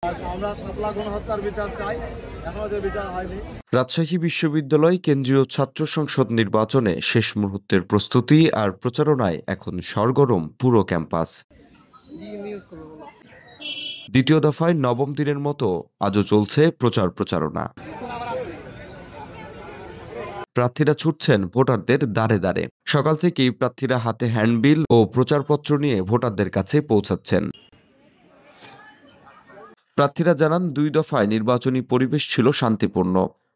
আমরা শাপলা গণহত্যার বিচার চাই, এখনো যে বিচার হয়নি। রাজশাহী বিশ্ববিদ্যালয় কেন্দ্রীয় ছাত্র সংসদ নির্বাচনে শেষ মুহূর্তের প্রস্তুতি আর প্রচারণায় এখন সরগরম পুরো ক্যাম্পাস। দ্বিতীয় দফায় নবম দিনের মতো আজও চলছে প্রচারণা। প্রার্থীরা ছুটছেন ভোটারদের দ্বারে দ্বারে। সকাল থেকেই প্রার্থীরা হাতে হ্যান্ডবিল ও প্রচারপত্র নিয়ে ভোটারদের কাছে পৌঁছাচ্ছেন। প্রার্থীরা জানান, ২ দফায় নির্বাচনী পরিবেশ ছিল শান্তিপূর্ণ।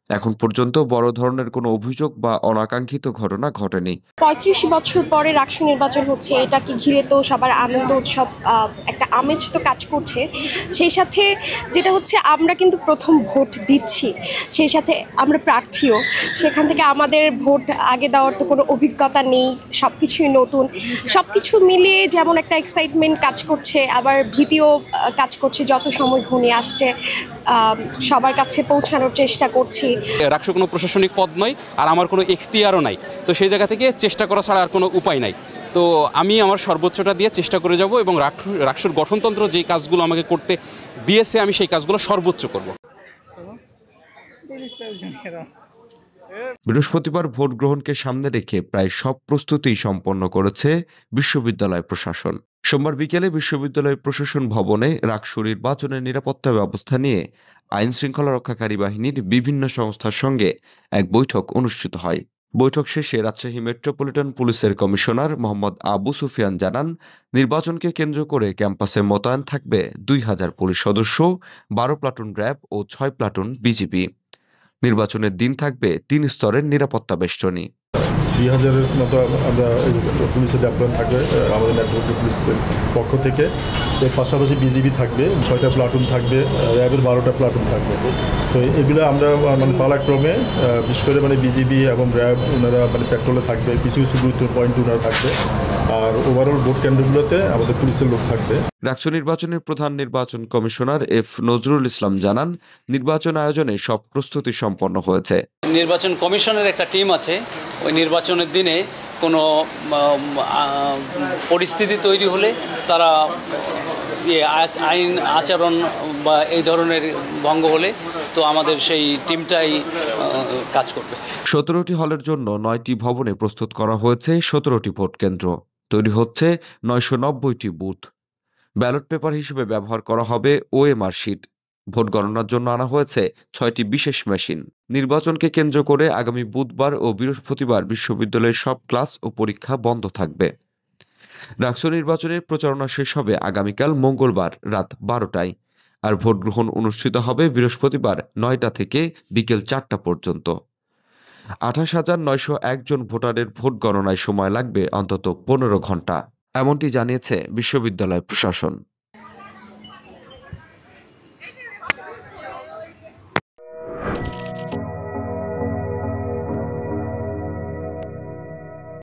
এখন পর্যন্ত বড় ধরনের কোনো অভিযোগ বা অনাকাঙ্ক্ষিত ঘটনা ঘটেনি। ৩৫ বছর পরে রাষ্ট্র নির্বাচন হচ্ছে, এটাকে ঘিরে তো সবার আনন্দ উৎসব, একটা আমেজ তো কাজ করছে। সেই সাথে যেটা হচ্ছে, আমরা কিন্তু প্রথম ভোট দিচ্ছি, সেই সাথে আমরা প্রার্থীও। সেখান থেকে আমাদের ভোট আগে দেওয়ার তো কোনো অভিজ্ঞতা নেই, সব কিছুই নতুন। সব কিছু মিলিয়ে যেমন একটা এক্সাইটমেন্ট কাজ করছে, আবার ভীতিও কাজ করছে। যত সময় ঘনিয়ে আসছে সবার কাছে পৌঁছানোর চেষ্টা করছি। রাষ্ট্র কোনো প্রশাসনিক পদ নয়, আর আমার কোনো এখতিয়ারও নাই, তো সেই জায়গা থেকে চেষ্টা করা ছাড়া আর কোনো উপায় নাই। তো আমি আমার সর্বোচ্চটা দিয়ে চেষ্টা করে যাব এবং রাষ্ট্রের গঠনতন্ত্র যেই কাজগুলো আমাকে করতে দিয়েছে আমি সেই কাজগুলো সর্বোচ্চ করব। বৃহস্পতিবার ভোট গ্রহণকে সামনে রেখে প্রায় সব প্রস্তুতি সম্পন্ন করেছে বিশ্ববিদ্যালয় প্রশাসন। সোমবার বিকেলে বিশ্ববিদ্যালয় প্রশাসন ভবনে রাকসু নির্বাচনের নিরাপত্তা ব্যবস্থা নিয়ে আইন শৃঙ্খলা রক্ষাকারী বাহিনীর বিভিন্ন সংস্থার সঙ্গে এক বৈঠক অনুষ্ঠিত হয়। বৈঠক শেষে রাজশাহী মেট্রোপলিটন পুলিশের কমিশনার মোহাম্মদ আবু সুফিয়ান জানান, নির্বাচনকে কেন্দ্র করে ক্যাম্পাসে মোতায়েন থাকবে ২,০০০ পুলিশ সদস্য, ১২ প্লাটুন র্যাব ও ৬ প্লাটুন বিজিবি। নির্বাচনের দিন থাকবে ৩ স্তরের নিরাপত্তা বেষ্টনী। ২,০০০-এর মতো আমরা পুলিশের ডেপ্লয়মেন্ট থাকবে আমাদের মেট্রোপলিটন পুলিশের পক্ষ থেকে। এর পাশাপাশি বিজিবি থাকবে, ৬টা প্লাটুন থাকবে, র্যাবের ১২টা প্লাটুন থাকবে। তো এগুলো আমরা পালাক্রমে বিশেষ করে বিজিবি এবং র্যাব ওনারা পেট্রোলে থাকবে, কিছু কিছু গুরুত্বপূর্ণ পয়েন্ট ওনারা থাকবে। আর ওভারঅল ভোট কেন্দ্রগুলোতে আমাদের পুলিশের লোক থাকবে। রাকসু নির্বাচনের প্রধান নির্বাচন কমিশনার এফ নজরুল ইসলাম জানান, নির্বাচন আয়োজনে সব প্রস্তুতি সম্পন্ন হয়েছে। নির্বাচন কমিশনের একটা টিম আছে, ওই নির্বাচনের দিনে কোনো পরিস্থিতি তৈরি হলে তারা আইন আচরণ বা এই ধরনের ভঙ্গ হলে তো আমাদের সেই টিমটাই কাজ করবে। ১৭টি হলের জন্য ৯টি ভবনে প্রস্তুত করা হয়েছে ১৭টি ভোট কেন্দ্র। তৈরি হচ্ছে ৯৯০টি বুথ। ব্যালট পেপার হিসেবে ব্যবহার করা হবে ওএমআর শিট। ভোট গণনার জন্য আনা হয়েছে ৬টি বিশেষ মেশিন। নির্বাচনকে কেন্দ্র করে আগামী বুধবার ও বৃহস্পতিবার বিশ্ববিদ্যালয়ের সব ক্লাস ও পরীক্ষা বন্ধ থাকবে। রাকসু নির্বাচনের প্রচারণা শেষ হবে আগামীকাল মঙ্গলবার রাত ১২টায়। আর ভোট গ্রহণ অনুষ্ঠিত হবে বৃহস্পতিবার ৯টা থেকে বিকেল ৪টা পর্যন্ত। ২৮,৯০১ জন ভোটারের ভোট গণনায় সময় লাগবে অন্তত ১৫ ঘণ্টা, এমনটি জানিয়েছে বিশ্ববিদ্যালয় প্রশাসন।